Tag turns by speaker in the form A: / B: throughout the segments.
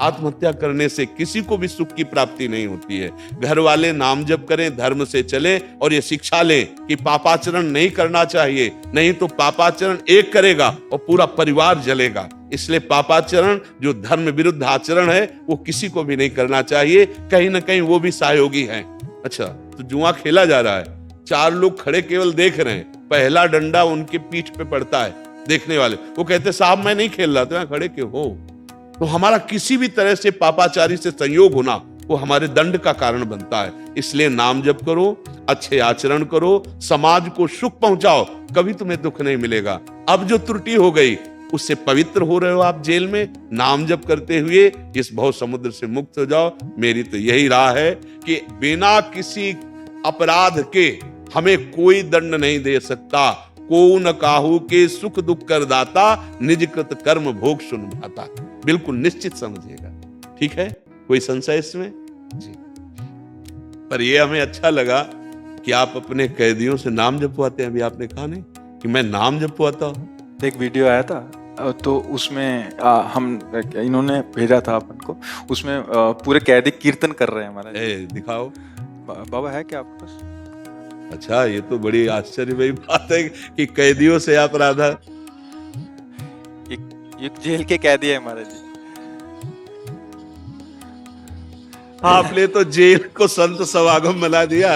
A: आत्महत्या करने से किसी को भी सुख की प्राप्ति नहीं होती है। घर वाले नाम जप करें, धर्म से चले और ये शिक्षा लें कि पापाचरण नहीं करना चाहिए, नहीं तो पापाचरण एक करेगा और पूरा परिवार जलेगा। इसलिए पापाचरण जो धर्म विरुद्ध आचरण है वो किसी को भी नहीं करना चाहिए, कहीं ना कहीं वो भी सहयोगी है। अच्छा, तो जुआ खेला जा रहा है, 4 लोग खड़े केवल देख रहे हैं, पहला डंडा उनके पीठ पे पड़ता है, देखने वाले वो कहते साहब मैं नहीं खेल रहा, तो यहाँ खड़े क्यों हो? तो हमारा किसी भी तरह से पापाचारी से संयोग होना वो हमारे दंड का कारण बनता है। इसलिए नाम जप करो, अच्छे आचरण करो, समाज को सुख पहुंचाओ, कभी तुम्हें दुख नहीं मिलेगा। अब जो त्रुटि हो गई उससे पवित्र हो रहे हो आप जेल में, नाम जप करते हुए इस भव समुद्र से मुक्त हो जाओ। मेरी तो यही राह है कि बिना किसी अपराध के हमें कोई दंड नहीं दे सकता। को न काहू के सुख दुख कर दाता, निज कृत कर्म भोग सुन भाता। बिल्कुल निश्चित समझिएगा, ठीक है? कोई संशय इसमें जी? पर ये हमें अच्छा लगा कि आप अपने कैदियों से नाम जपवाते हैं। अभी आपने कहा नहीं कि मैं नाम जपवाता हूं।
B: एक वीडियो आया था तो उसमें इन्होंने भेजा था अपन को, उसमें पूरे कैदी कीर्तन कर रहे हैं हमारा।
A: दिखाओ
B: बाबा, है क्या आपके पास?
A: अच्छा, ये तो बड़ी आश्चर्य भरी बात है कि कैदियों से आप राधा।
B: एक जेल के कैदी है हमारे जी।
A: आपने तो जेल को संत समागम बना दिया।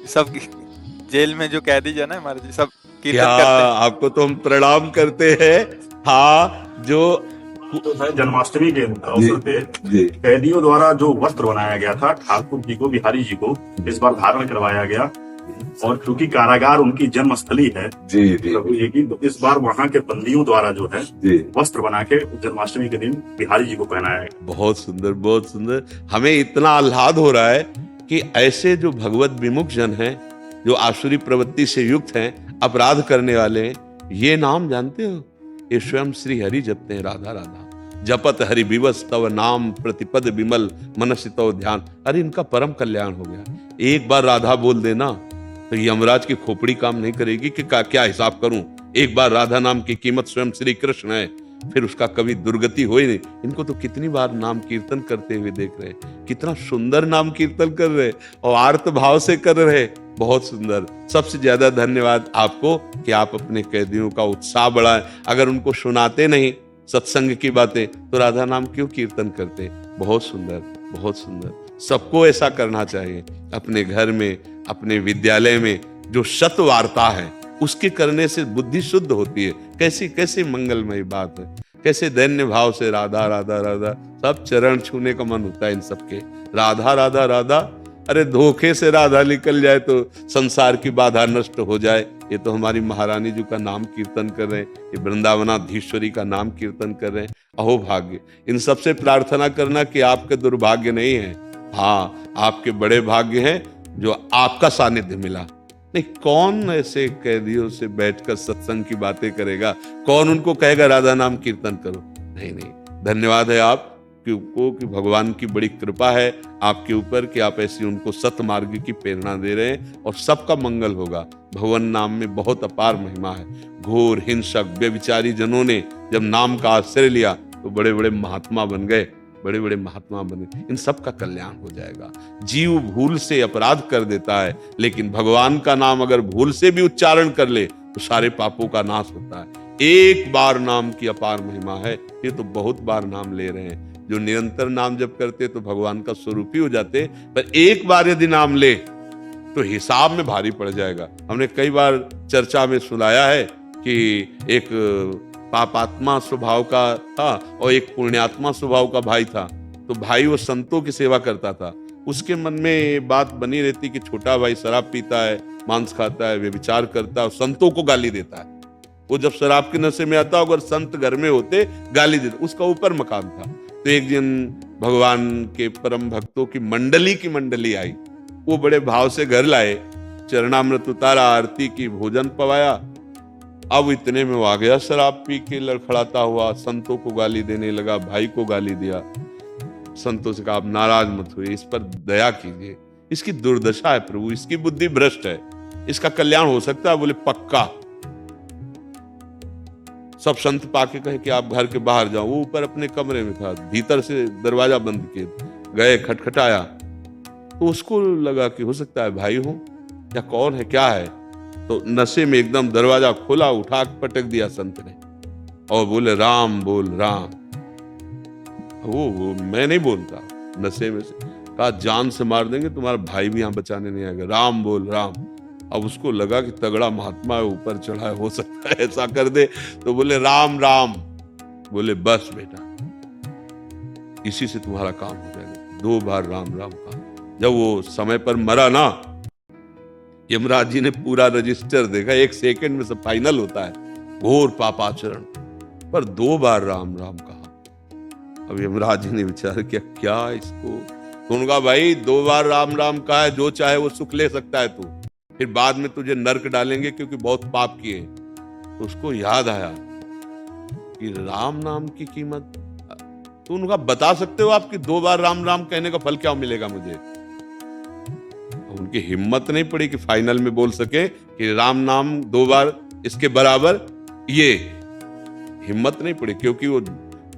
B: सब जेल में जो कैदी है ना हमारे जी, सब कीर्तन
A: क्या
B: करते हैं।
A: आपको तो हम प्रणाम करते हैं। हाँ, जो
C: जन्माष्टमी के अवसर पे कैदियों द्वारा जो वस्त्र बनाया गया था ठाकुर जी को, बिहारी जी को इस बार धारण करवाया गया। और क्योंकि कारागार उनकी जन्म स्थली है प्रभु जी की, तो इस बार वहाँ के बंदियों द्वारा जो है वस्त्र बना के जन्माष्टमी के दिन बिहारी जी को पहनाया गया।
A: बहुत सुंदर, बहुत सुंदर। हमें इतना आह्लाद हो रहा है कि ऐसे जो भगवत विमुख जन हैं, जो आसुरी प्रवृत्ति से युक्त हैं, अपराध करने वाले हैं, ये नाम जानते हो? ये स्वयं श्री हरि जपते हैं, राधा राधा जपत हरि विवश तव नाम प्रतिपद विमल मनसि तव ध्यान। अरे इनका परम कल्याण हो गया। एक बार राधा बोल देना तो यमराज की खोपड़ी काम नहीं करेगी कि क्या हिसाब करूं। एक बार राधा नाम की कीमत स्वयं श्री कृष्ण है, फिर उसका कभी दुर्गति हो ही नहीं। इनको तो कितनी बार नाम कीर्तन करते हुए देख रहे, कितना सुंदर नाम कीर्तन कर रहे और आर्त भाव से कर रहे। बहुत सुंदर। सबसे ज्यादा धन्यवाद आपको कि आप अपने कैदियों का उत्साह बढ़ाएं। अगर उनको सुनाते नहीं सत्संग की बातें तो राधा नाम क्यों कीर्तन करते? बहुत सुंदर, बहुत सुंदर। सबको ऐसा करना चाहिए। अपने घर में, अपने विद्यालय में जो सत वार्ता है उसके करने से बुद्धि शुद्ध होती है। कैसी कैसी मंगलमयी बात है, कैसे दैन्य भाव से राधा राधा राधा, सब चरण छूने का मन होता है इन सबके। राधा राधा राधा, अरे धोखे से राधा निकल जाए तो संसार की बाधा नष्ट हो जाए। ये तो हमारी महारानी जी का नाम कीर्तन कर रहे हैं, ये वृंदावनाधीश्वरी का नाम कीर्तन कर रहे हैं। अहो भाग्य। इन सबसे प्रार्थना करना कि आपके दुर्भाग्य नहीं है, हाँ आपके बड़े भाग्य हैं जो आपका सानिध्य मिला। नहीं, कौन ऐसे कैदियों से बैठकर सत्संग की बातें करेगा? कौन उनको कहेगा राधा नाम कीर्तन करो? नहीं नहीं, धन्यवाद है आप कि भगवान की बड़ी कृपा है आपके ऊपर कि आप ऐसी उनको सत मार्ग की प्रेरणा दे रहे हैं और सबका मंगल होगा। भगवान नाम में बहुत अपार महिमा है। घोर हिंसक व्यभिचारी जनों ने जब नाम का आश्रय लिया तो बड़े बड़े महात्मा बन गए। बड़े बड़े महात्मा बने, इन सब का कल्याण हो जाएगा। जीव भूल से अपराध कर देता है, लेकिन भगवान का नाम अगर भूल से भी उच्चारण कर ले तो सारे पापों का नाश होता है। एक बार नाम की अपार महिमा है। ये तो बहुत बार नाम ले रहे हैं, जो निरंतर नाम जप करते तो भगवान का स्वरूप ही हो जाते, पर एक बार यदि नाम ले तो हिसाब में भारी पड़ जाएगा। हमने कई बार चर्चा में सुनाया है कि एक पापात्मा स्वभाव का था और एक पुण्यात्मा स्वभाव का भाई था। तो भाई वो संतों की सेवा करता था, उसके मन में बात बनी रहती कि छोटा भाई शराब पीता है, मांस खाता है, व्यभिचार करता है और संतों को गाली देता है। वो जब शराब के नशे में आता, अगर संत घर में होते गाली देते, उसका ऊपर मकान था। तो एक दिन भगवान के परम भक्तों की मंडली आई, वो बड़े भाव से घर लाए, चरणामृत उतारा, आरती की, भोजन पवाया। अब इतने में वो आ गया शराब पी के लड़खड़ाता हुआ, संतों को गाली देने लगा, भाई को गाली दिया। संतों से कहा आप नाराज मत हुए, इस पर दया कीजिए, इसकी दुर्दशा है प्रभु, इसकी बुद्धि भ्रष्ट है, इसका कल्याण हो सकता है। बोले पक्का। सब संत पाके कहे कि आप घर के बाहर जाओ। वो ऊपर अपने कमरे में था, भीतर से दरवाजा बंद किए गए, खटखटाया तो उसको लगा कि हो सकता है भाई हो या कौन है, क्या है। तो नशे में एकदम दरवाजा खोला, उठा पटक दिया संत ने और बोले राम बोल राम। वो मैं नहीं बोलता, नशे में से कहा जान से मार देंगे, तुम्हारा भाई भी यहाँ बचाने नहीं आएगा, राम बोल राम। अब उसको लगा कि तगड़ा महात्मा है, ऊपर चढ़ा है, हो सकता है ऐसा कर दे। तो बोले राम राम। बोले बस बेटा, इसी से तुम्हारा काम हो जाएगा। 2 बार राम राम कहा। जब वो समय पर मरा ना, यमराज जी ने पूरा रजिस्टर देखा, 1 सेकंड में सब फाइनल होता है, घोर पापाचरण, पर 2 बार राम राम कहा। अब यमराज जी ने विचार किया क्या इसको, तो उनका भाई 2 बार राम राम कहा है, जो चाहे वो सुख ले सकता है तू, फिर बाद में तुझे नरक डालेंगे क्योंकि बहुत पाप किए। तो उसको याद आया कि राम नाम की कीमत, तो उनका बता सकते हो आप कि 2 बार राम राम कहने का फल क्या मिलेगा मुझे। उनकी हिम्मत नहीं पड़ी कि फाइनल में बोल सके कि राम नाम 2 बार इसके बराबर, ये हिम्मत नहीं पड़ी, क्योंकि वो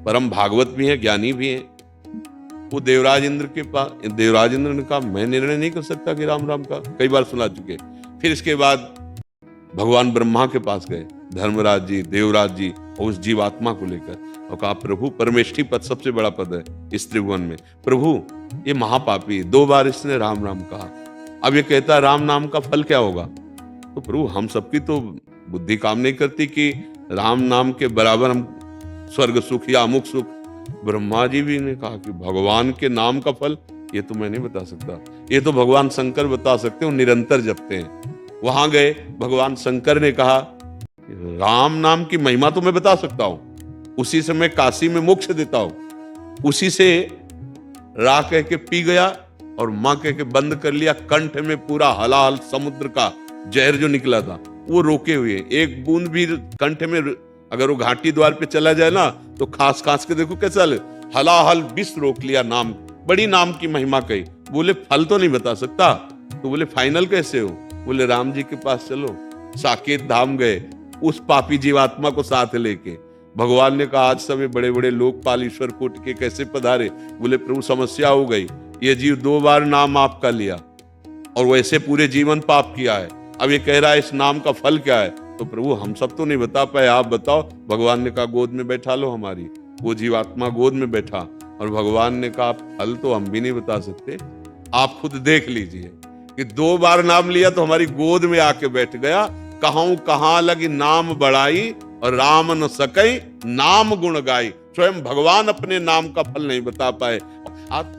A: परम भागवत भी हैं, ज्ञानी भी हैं। वो देवराज इंद्र के पास, देवराज इंद्र ने कहा मैं निर्णय नहीं कर सकता कि राम राम का, कई बार सुना चुके। फिर इसके बाद भगवान ब्रह्मा के पास गए, धर्मराज जी, देवराज जी, और उस जीवात्मा को लेकर, और कहा प्रभु परमेष्ठी पद सबसे बड़ा पद है इस त्रिभुवन में, प्रभु ये महापापी 2 बार इसने राम राम कहा, अब ये कहता है राम नाम का फल क्या होगा। तो प्रभु हम सबकी तो बुद्धि काम नहीं करती कि राम नाम के बराबर हम स्वर्ग सुख या अमुक सुख। ब्रह्मा जी भी ने कहा कि भगवान के नाम का फल ये तो मैं नहीं बता सकता, ये तो भगवान शंकर बता सकते हो, निरंतर जपते हैं। वहां गए, भगवान शंकर ने कहा राम नाम की महिमा तो मैं बता सकता हूं, उसी से मैं काशी में मोक्ष देता हूं। उसी से रा कह के पी गया और मां कह के बंद कर लिया। कंठ में पूरा हलाहल समुद्र का जहर जो निकला था वो रोके हुए, एक बूंद भी कंठ में, अगर वो घाटी द्वार पे चला जाए ना तो खास खास के देखो कैसा हलाहल विष रोक लिया। नाम, बड़ी नाम की महिमा कही। बोले फल तो नहीं बता सकता। तो बोले फाइनल कैसे हो। बोले राम जी के पास चलो। साकेत धाम गए, उस पापी जीवात्मा को साथ लेके। भगवान ने कहा आज सब बड़े बड़े लोकपाल ईश्वर कोट के कैसे पधारे। बोले प्रभु समस्या हो गई, ये जीव 2 बार नाम आपका लिया और वैसे पूरे जीवन पाप किया है, अब ये कह रहा है इस नाम का फल क्या है। तो प्रभु हम सब तो नहीं बता पाए, आप बताओ। भगवान ने कहा गोद में बैठा लो हमारी। वो जीवात्मा गोद में बैठा और भगवान ने कहा फल तो हम भी नहीं बता सकते, आप खुद देख लीजिए कि 2 बार नाम लिया तो हमारी गोद में आके बैठ गया। कहूं कहां लगी नाम बढ़ाई और राम न सकई नाम गुण गाई। स्वयं भगवान अपने नाम का फल नहीं बता पाए। आप